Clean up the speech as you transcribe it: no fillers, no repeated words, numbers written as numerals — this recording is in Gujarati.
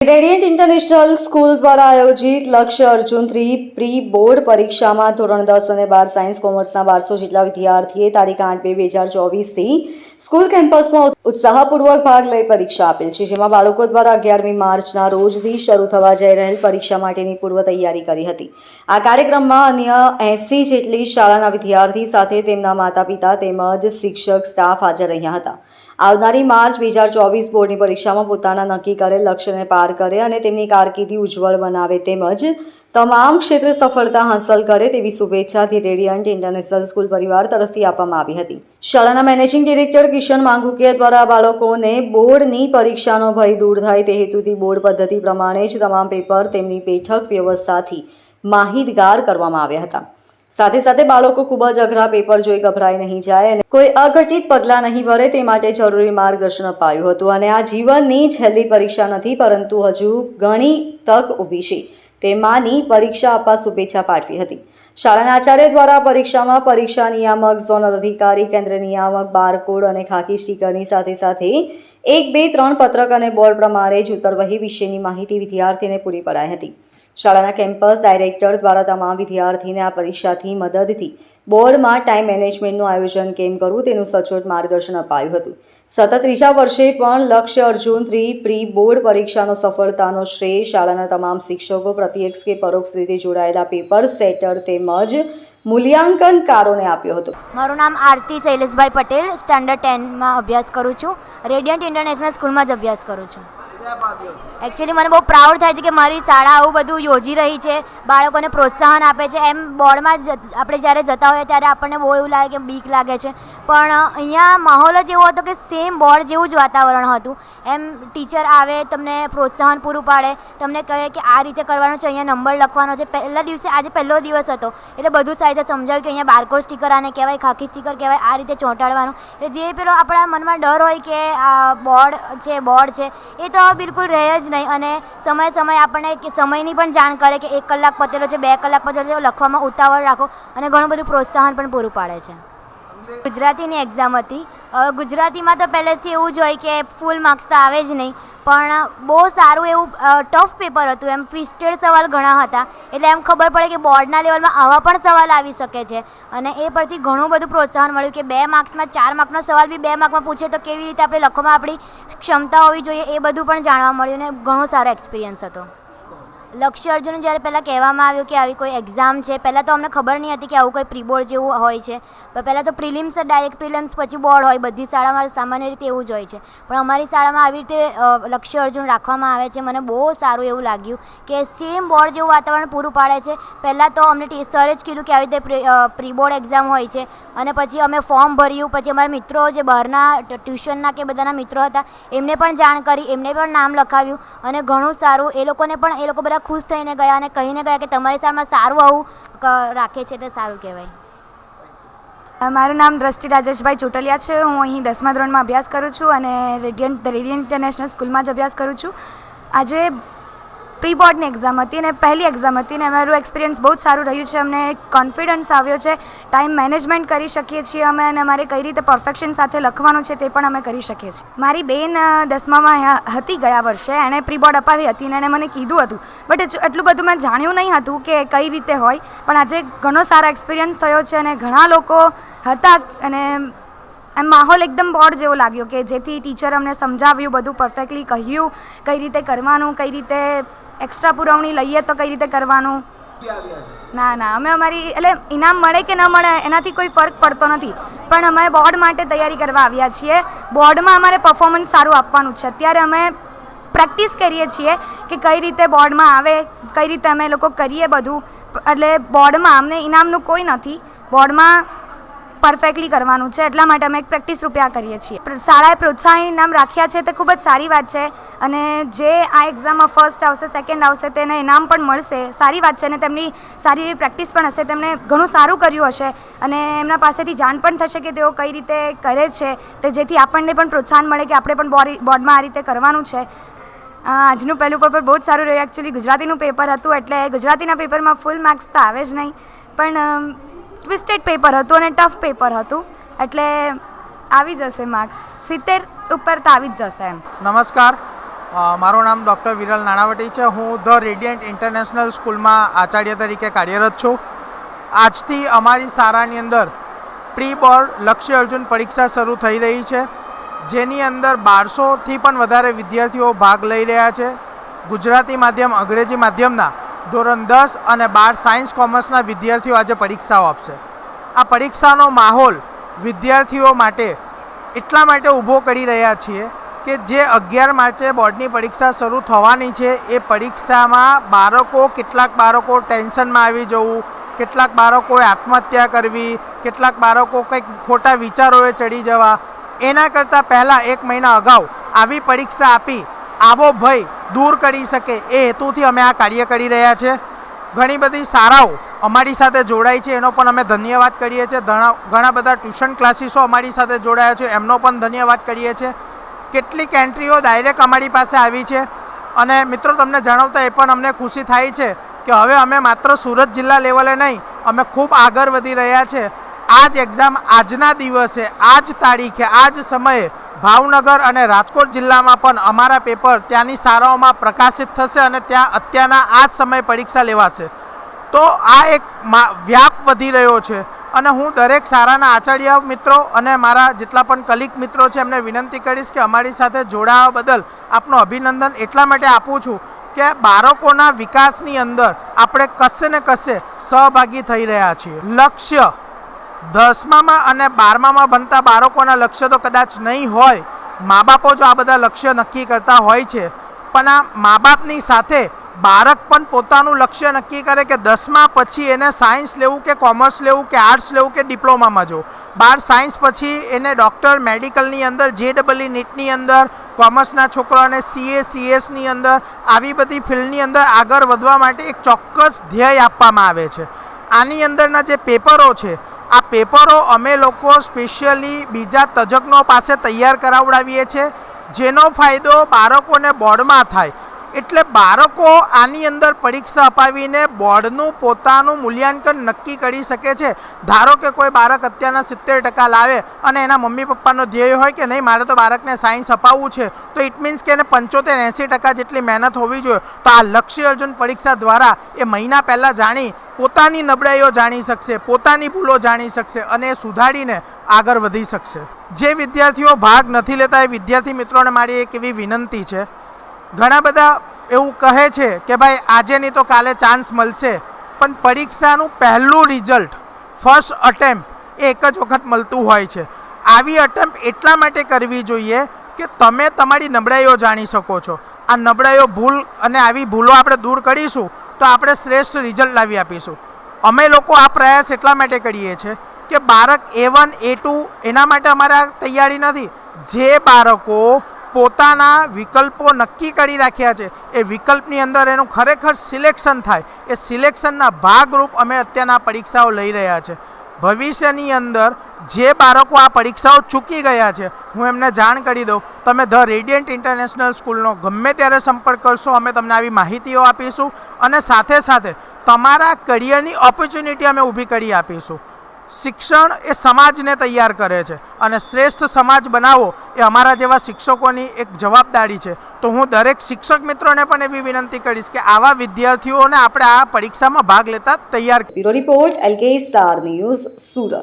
રેડિયન્ટ ઇન્ટરનેશનલ સ્કૂલ દ્વારા આયોજિત લક્ષ્ય અર્જુન 3 પ્રી બોર્ડ પરીક્ષામાં ધોરણ 10 અને 12 સાયન્સ કોમર્સના 1200 જેટલા વિદ્યાર્થીએ તારીખ 8-2-2024થી સ્કૂલ કેમ્પસમાં ઉત્સાહપૂર્વક ભાગ લઈ પરીક્ષા આપેલ છે, જેમાં બાળકો દ્વારા 11મી માર્ચના રોજથી શરૂ થવા જઈ રહેલ પરીક્ષા માટેની પૂર્વ તૈયારી કરી હતી. આ કાર્યક્રમમાં અન્ય 80 જેટલી શાળાના વિદ્યાર્થી સાથે તેમના માતા પિતા તેમજ શિક્ષક સ્ટાફ હાજર રહ્યા હતા. આવનારી માર્ચ 2024 બોર્ડની પરીક્ષામાં પોતાના નક્કી કરેલ લક્ષ્યને પાર કરે અને તેમની કારકિર્દી ઉજ્જવળ બનાવે તેમજ તમામ ક્ષેત્રે સફળતા હાંસલ કરે તેવી શુભેચ્છા ધી રેડિયન્ટ ઇન્ટરનેશનલ સ્કૂલ પરિવાર તરફથી આપવામાં આવી હતી. શાળાના મેનેજિંગ ડિરેક્ટર કિશન માંગુકિયા દ્વારા બાળકોને બોર્ડની પરીક્ષાનો ભય દૂર થાય તે હેતુથી બોર્ડ પદ્ધતિ પ્રમાણે જ તમામ પેપર તેમની બેઠક વ્યવસ્થાથી માહિતગાર કરવામાં આવ્યા હતા. સાથે સાથે બાળકો ખૂબ જ અઘરા પેપર જોઈ ગભરાઈ નહીં જાય અને કોઈ અઘટિત પગલાં નહીં ભરે તે માટે જરૂરી માર્ગદર્શન અપાયું હતું. અને આ જીવનની છેલ્લી પરીક્ષા નથી, પરંતુ હજુ ઘણી તક ઊભી છે તે માની પરીક્ષા આપવા શુભેચ્છા પાઠવી હતી. શાળાના આચાર્ય દ્વારા પરીક્ષામાં પરીક્ષા નિયામક, ઝોનલ અધિકારી, કેન્દ્ર નિયામક, બારકોડ અને ખાકી સ્ટીકરની સાથે 1, 2, 3 પત્રક અને બોર્ડ પ્રમાણે જ ઉત્તરવહી વિશેની માહિતી વિદ્યાર્થીને પૂરી પડાઈ હતી. શાળાના કેમ્પસ ડાયરેક્ટર દ્વારા તમામ વિદ્યાર્થીને આ પરીક્ષાથી મદદથી બોર્ડમાં ટાઈમ મેનેજમેન્ટનું આયોજન કેમ કરવું તેનું સચોટ માર્ગદર્શન અપાયું હતું. સતત ત્રીજા વર્ષે પણ લક્ષ્ય અર્જુન 3 પ્રી બોર્ડ પરીક્ષાનો સફળતાનો શ્રેય શાળાના તમામ શિક્ષકો, પ્રત્યક્ષ કે પરોક્ષ રીતે જોડાયેલા પેપર સેટર તેમજ મૂલ્યાંકનકારોને આપ્યો હતો. મારું નામ આરતી શૈલેષભાઈ પટેલ, સ્ટાન્ડર્ડ 10માં અભ્યાસ કરું છું. રેડિયન્ટ ઇન્ટરનેશનલ સ્કૂલમાં જ અભ્યાસ કરું છું. એકચ્યુઅલી મને બહુ પ્રાઉડ થાય છે કે મારી શાળા આવું બધું યોજી રહી છે, બાળકોને પ્રોત્સાહન આપે છે. એમ બોર્ડમાં આપણે જ્યારે જતા હોઈએ ત્યારે આપણને બહુ એવું લાગે કે બીક લાગે છે, પણ અહીંયા માહોલ જ એવો હતો કે સેમ બોર્ડ જેવું જ વાતાવરણ હતું. એમ ટીચર આવે, તમને પ્રોત્સાહન પૂરું પાડે, તમને કહે કે આ રીતે કરવાનું છે, અહીંયા નંબર લખવાનો છે. પહેલા દિવસે, આજે પહેલો દિવસ હતો એટલે બધું સારી રીતે સમજાવ્યું કે અહીંયા બારકોડ સ્ટીકર આને કહેવાય, ખાખી સ્ટીકર કહેવાય, આ રીતે ચોંટાડવાનું. એટલે જે પેલો આપણા મનમાં ડર હોય કે આ બોર્ડ છે એ તો બિલકુલ રહે જ નહીં. અને સમય આપણને કે સમયની પણ જાણ કરે કે 1 કલાક પતેલો છે, 2 કલાક પતેલો છે, લખવામાં ઉતાવળ રાખો, અને ઘણું બધું પ્રોત્સાહન પણ પૂરું પાડે છે. ગુજરાતીની એક્ઝામ હતી. ગુજરાતીમાં તો પહેલેથી એવું જ હોય કે ફૂલ માર્ક્સ તો આવે જ નહીં, પણ બહુ સારું એવું ટફ પેપર હતું. એમ ટ્વિસ્ટેડ સવાલ ઘણા હતા, એટલે એમ ખબર પડે કે બોર્ડના લેવલમાં આવા પણ સવાલ આવી શકે છે. અને એ પરથી ઘણું બધું પ્રોત્સાહન મળ્યું કે 2 માર્ક્સમાં 4 માર્કનો સવાલ બી 2 માર્કમાં પૂછે તો કેવી રીતે આપણે લખવામાં આપણી ક્ષમતા હોવી જોઈએ એ બધું પણ જાણવા મળ્યું, અને ઘણો સારો એક્સપિરિયન્સ હતો. લક્ષ્ય અર્જુન જ્યારે પહેલાં કહેવામાં આવ્યું કે આવી કોઈ એક્ઝામ છે, પહેલાં તો અમને ખબર નહીં હતી કે આવું કોઈ પ્રી બોર્ડ જેવું હોય છે. પણ પહેલાં તો પ્રિલિમ્સ, ડાયરેક્ટ પ્રિલિમ્સ પછી બોર્ડ હોય. બધી શાળામાં સામાન્ય રીતે એવું જ હોય છે, પણ અમારી શાળામાં આવી રીતે લક્ષ્ય અર્જુન રાખવામાં આવે છે. મને બહુ સારું એવું લાગ્યું કે સેમ બોર્ડ જેવું વાતાવરણ પૂરું પાડે છે. પહેલાં તો અમને સરે જ કીધું કે આવી રીતે પ્રી બોર્ડ એક્ઝામ હોય છે, અને પછી અમે ફોર્મ ભર્યું. પછી અમારા મિત્રો જે બહારના ટ્યુશનના કે બધાના મિત્રો હતા એમને પણ જાણ કરી, એમને પણ નામ લખાવ્યું, અને ઘણું સારું. એ લોકો બધા ખુશ થઈને ગયા અને કહીને ગયા કે તમારી શાળામાં સારું આવું રાખે છે, તો સારું કહેવાય. મારું નામ દ્રષ્ટિ રાજેશભાઈ ચોટલિયા છે. હું અહીં 10મા ધોરણમાં અભ્યાસ કરું છું અને રેડિયન્ટ ઇન્ટરનેશનલ સ્કૂલમાં જ અભ્યાસ કરું છું. આજે પ્રી બોર્ડની એક્ઝામ હતી અને પહેલી એક્ઝામ હતી, અને મારું એક્સપિરિયન્સ બહુ જ સારું રહ્યું છે. અમને કોન્ફિડન્સ આવ્યો છે, ટાઈમ મેનેજમેન્ટ કરી શકીએ છીએ અમે, અને અમારે કઈ રીતે પરફેક્શન સાથે લખવાનું છે તે પણ અમે કરી શકીએ છીએ. મારી બેન 10મામાં હતી ગયા વર્ષે, એણે પ્રી બોર્ડ અપાવી હતી અને એણે મને કીધું હતું, બટ એટલું બધું મેં જાણ્યું નહીં હતું કે કઈ રીતે હોય. પણ આજે ઘણો સારો એક્સપિરિયન્સ થયો છે, અને ઘણા લોકો હતા, અને એમ માહોલ એકદમ બોર્ડ જેવો લાગ્યો કે જેથી ટીચર અમને સમજાવ્યું, બધું પરફેક્ટલી કહ્યું, કઈ રીતે કરવાનું, કઈ રીતે એક્સ્ટ્રા પુરવણી લઈએ તો કઈ રીતે કરવાનું. ના, અમે અમારી એટલે ઇનામ મળે કે ન મળે એનાથી કોઈ ફરક પડતો નથી, પણ અમે બોર્ડ માટે તૈયારી કરવા આવ્યા છીએ. બોર્ડમાં અમારે પરફોર્મન્સ સારું આપવાનું છે. અત્યારે અમે પ્રેક્ટિસ કરીએ છીએ કે કઈ રીતે બોર્ડમાં આવે, કઈ રીતે અમે લોકો કરીએ બધું. એટલે બોર્ડમાં અમને ઇનામનું કોઈ નથી, બોર્ડમાં પરફેક્ટલી કરવાનું છે, એટલા માટે અમે એક પ્રેક્ટિસ રૂપે આ કરીએ છીએ. શાળાએ પ્રોત્સાહન ઇનામ રાખ્યા છે તે ખૂબ જ સારી વાત છે, અને જે આ એક્ઝામમાં ફર્સ્ટ આવશે, સેકન્ડ આવશે તેને ઇનામ પણ મળશે, સારી વાત છે. અને તેમની સારી એવી પ્રેક્ટિસ પણ હશે, તેમણે ઘણું સારું કર્યું હશે, અને એમના પાસેથી જાણ પણ થશે કે તેઓ કઈ રીતે કરે છે, તે જેથી આપણને પણ પ્રોત્સાહન મળે કે આપણે પણ બોર્ડમાં આ રીતે કરવાનું છે. આજનું પહેલું પેપર બહુ જ સારું રહ્યું. એકચ્યુઅલી ગુજરાતીનું પેપર હતું, એટલે ગુજરાતીના પેપરમાં ફૂલ માર્ક્સ તો આવે જ નહીં, પણ ટ્વિસ્ટેડ પેપર હતું અને ટફ પેપર હતું, એટલે આવી જશે માર્ક્સ 70 ઉપર તો આવી જ જશે એમ. નમસ્કાર, મારું નામ ડૉક્ટર વિરલ નાણાવટી છે. હું ધ રેડિયન્ટ ઇન્ટરનેશનલ સ્કૂલમાં આચાર્ય તરીકે કાર્યરત છું. આજથી અમારી શાળાની અંદર પ્રી બોર્ડ લક્ષ્ય અર્જુન પરીક્ષા શરૂ થઈ રહી છે, જેની અંદર 1200થી પણ વધારે વિદ્યાર્થીઓ ભાગ લઈ રહ્યા છે. ગુજરાતી માધ્યમ, અંગ્રેજી માધ્યમના ધોરણ 10 અને 12 સાયન્સ કોમર્સના વિદ્યાર્થીઓ આજે પરીક્ષાઓ આપશે. આ પરીક્ષાનો માહોલ વિદ્યાર્થીઓ માટે એટલા માટે ઊભો કરી રહ્યા છીએ કે જે 11 માર્ચે બોર્ડની પરીક્ષા શરૂ થવાની છે, એ પરીક્ષામાં કેટલાક બાળકો ટેન્શનમાં આવી જવું, કેટલાક બાળકોએ આત્મહત્યા કરવી, કેટલાક બાળકો કંઈક ખોટા વિચારોએ ચડી જવા, એના કરતાં પહેલાં 1 મહિના અગાઉ આવી પરીક્ષા આપી આવો ભય દૂર કરી શકે એ હેતુથી અમે આ કાર્ય કરી રહ્યા છીએ. ઘણી બધી શાળાઓ અમારી સાથે જોડાઈ છે, એનો પણ અમે ધન્યવાદ કરીએ છીએ. ઘણા બધા ટ્યુશન ક્લાસીસો અમારી સાથે જોડાયા છે, એમનો પણ ધન્યવાદ કરીએ છીએ. કેટલીક એન્ટ્રીઓ ડાયરેક્ટ અમારી પાસે આવી છે અને મિત્રો તમને જણાવતા એ પણ અમને ખુશી થાય છે કે હવે અમે માત્ર સુરત જિલ્લા લેવલે નહીં, અમે ખૂબ આગળ વધી રહ્યા છે. આ જ એક્ઝામ આજના દિવસે, આ જ તારીખે, આ જ સમયે ભાવનગર અને રાજકોટ જિલ્લામાં પણ અમારા પેપર ત્યાંની શાળાઓમાં પ્રકાશિત થશે અને ત્યાં અત્યારના આ જ સમયે પરીક્ષા લેવાશે. તો આ એક વ્યાપ વધી રહ્યો છે અને હું દરેક શાળાના આચાર્ય મિત્રો અને મારા જેટલા પણ કલીગ મિત્રો છે એમને વિનંતી કરીશ કે અમારી સાથે જોડાવા બદલ આપનો અભિનંદન એટલા માટે આપું છું કે બાળકોના વિકાસની અંદર આપણે કશે ને કશે સહભાગી થઈ રહ્યા છીએ. લક્ષ્ય 10મામાં અને 12મામાં ભણતા બાળકોના લક્ષ્ય તો કદાચ નહીં હોય, મા બાપો જો આ બધા લક્ષ્ય નક્કી કરતા હોય છે, પણ આ મા બાપની સાથે બાળક પણ પોતાનું લક્ષ્ય નક્કી કરે કે 10મા પછી એને સાયન્સ લેવું કે કોમર્સ લેવું કે આર્ટ્સ લેવું કે ડિપ્લોમામાં જવું. 12 સાયન્સ પછી એને ડૉક્ટર, મેડિકલની અંદર, JEE નીટની અંદર, કોમર્સના છોકરાઓને CA CS અંદર આવી બધી ફિલ્ડની અંદર આગળ વધવા માટે એક ચોક્કસ ધ્યેય આપવામાં આવે છે. આની અંદરના જે પેપરો છે, આ પેપરો અમે લોકો સ્પેશિયલી બીજા તજજ્ઞો પાસે તૈયાર કરાવડાવીએ છીએ, જેનો ફાયદો બાળકોને બોર્ડમાં થાય. એટલે બાળકો આની અંદર પરીક્ષા અપાવીને બોર્ડનું પોતાનું મૂલ્યાંકન નક્કી કરી શકે છે. ધારો કે કોઈ બાળક અત્યારના 70% લાવે અને એના મમ્મી પપ્પાનો ધ્યેય હોય કે નહીં મારે તો બાળકને સાયન્સ અપાવવું છે, તો ઇટ મીન્સ કે એને 75-80% જેટલી મહેનત હોવી જોઈએ. તો આ લક્ષ્ય અર્જુન પરીક્ષા દ્વારા એ મહિના પહેલાં જાણી પોતાની નબળાઈઓ જાણી શકશે, પોતાની ભૂલો જાણી શકશે અને એ સુધારીને આગળ વધી શકશે. જે વિદ્યાર્થીઓ ભાગ નથી લેતા એ વિદ્યાર્થી મિત્રોને મારી એક એવી વિનંતી છે. ઘણા બધા એવું કહે છે કે ભાઈ આજે નહીં તો કાલે ચાન્સ મળશે, પણ પરીક્ષાનું પહેલું રિઝલ્ટ, ફર્સ્ટ અટેમ્પ્ટ એ એક જ વખત મળતું હોય છે. આવી અટેમ્પ્ટ એટલા માટે કરવી જોઈએ કે તમે તમારી નબળાઈઓ જાણી શકો છો. આ નબળાઈઓ અને આવી ભૂલો આપણે દૂર કરીશું તો આપણે શ્રેષ્ઠ રિઝલ્ટ લાવી આપીશું. અમે લોકો આ પ્રયાસ એટલા માટે કરીએ છીએ કે બાળક A1 A2 એના માટે અમારે તૈયારી નથી. જે બાળકો પોતાના વિકલ્પો નક્કી કરી રાખ્યા છે એ વિકલ્પની અંદર એનું ખરેખર સિલેક્શન થાય, એ સિલેક્શનના ભાગરૂપ અમે અત્યારના પરીક્ષાઓ લઈ રહ્યા છે. ભવિષ્યની અંદર જે બાળકો આ પરીક્ષાઓ ચૂકી ગયા છે, હું એમને જાણ કરી દઉં, તમે ધ રેડિયન્ટ ઇન્ટરનેશનલ સ્કૂલનો ગમે ત્યારે સંપર્ક કરશો, અમે તમને આવી માહિતીઓ આપીશું અને સાથે સાથે તમારા કરિયરની ઓપોર્ચ્યુનિટી અમે ઊભી કરી આપીશું. શિક્ષણ એ સમાજને તૈયાર કરે છે અને શ્રેષ્ઠ સમાજ બનાવવો એ અમારા જેવા શિક્ષકોની એક જવાબદારી છે. તો હું દરેક શિક્ષક મિત્રોને પણ એવી વિનંતી કરીશ કે આવા વિદ્યાર્થીઓને આપણે આ પરીક્ષામાં ભાગ લેતા તૈયાર. Bureau report LK star news, Surat.